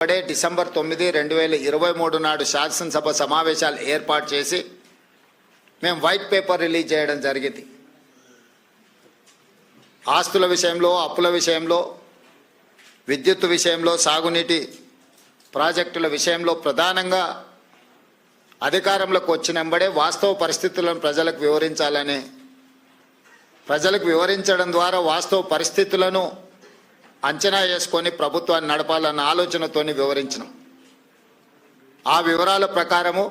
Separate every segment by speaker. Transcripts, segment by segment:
Speaker 1: December 9, 2023 నాడు శాసనసభ సమావేశాలు ఏర్పాటు చేసి మేము వైట్ పేపర్ రిలీజ్ చేయడం జరిగింది. ఆస్తుల విషయంలో, అప్పుల విషయంలో, విద్యుత్ విషయంలో, సాగునీటి ప్రాజెక్టుల విషయంలో ప్రధానంగా అధికారంలోకి వచ్చినంబడే వాస్తవ పరిస్థితులను ప్రజలకు వివరించడం ద్వారా వాస్తవ పరిస్థితులను అంచనా వేసుకొని ప్రభుత్వాన్ని నడపాలన్న ఆలోచనతోని వివరించినాం. ఆ వివరాల ప్రకారము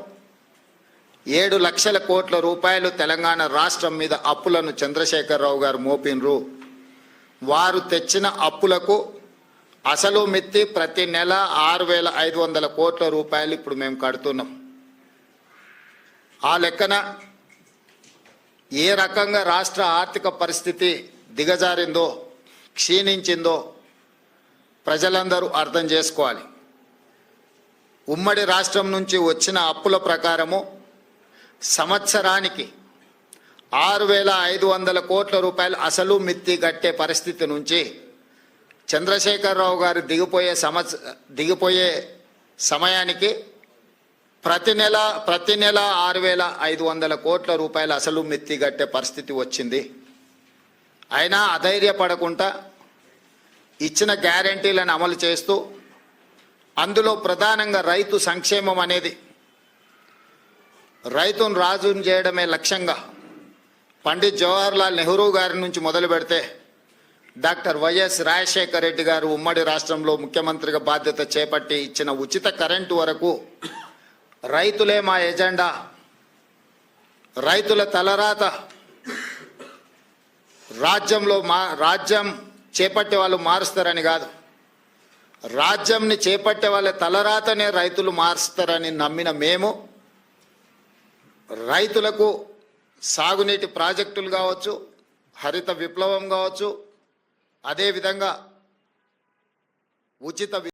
Speaker 1: 7 లక్షల కోట్ల రూపాయలు తెలంగాణ రాష్ట్రం మీద అప్పులను చంద్రశేఖరరావు గారు మోపినరు. వారు తెచ్చిన అప్పులకు అసలు మిత్తి ప్రతి నెల 6,500 కోట్ల రూపాయలు ఇప్పుడు మేము కడుతున్నాం. ఆ లెక్కన ఏ రకంగా రాష్ట్ర ఆర్థిక పరిస్థితి దిగజారిందో, క్షీణించిందో ప్రజలందరూ అర్థం చేసుకోవాలి. ఉమ్మడి రాష్ట్రం నుంచి వచ్చిన అప్పుల ప్రకారము సంవత్సరానికి 6,500 కోట్ల రూపాయలు అసలు మిత్తి కట్టే పరిస్థితి నుంచి చంద్రశేఖరరావు గారు దిగిపోయే సమయానికి ప్రతి నెల 6,500 కోట్ల రూపాయలు అసలు మిత్తి కట్టే పరిస్థితి వచ్చింది. అయినా అధైర్యపడకుండా ఇచ్చిన గ్యారెంటీలను అమలు చేస్తూ, అందులో ప్రధానంగా రైతు సంక్షేమం అనేది, రైతును రాజును చేయడమే లక్ష్యంగా పండిత్ జవహర్లాల్ నెహ్రూ గారి నుంచి మొదలు పెడితే డాక్టర్ వైఎస్ రాజశేఖర రెడ్డి గారు ఉమ్మడి రాష్ట్రంలో ముఖ్యమంత్రిగా బాధ్యత చేపట్టి ఇచ్చిన ఉచిత కరెంటు వరకు రైతులే మా ఎజెండా, రైతుల తలరాత రాజ్యం చేపట్టే వాళ్ళు మారుస్తారని కాదు, రాజ్యంని చేపట్టే వాళ్ళ తలరాతనే రైతులు మారుస్తారని నమ్మిన మేము రైతులకు సాగునీటి ప్రాజెక్టులు కావచ్చు, హరిత విప్లవం కావచ్చు, అదేవిధంగా ఉచిత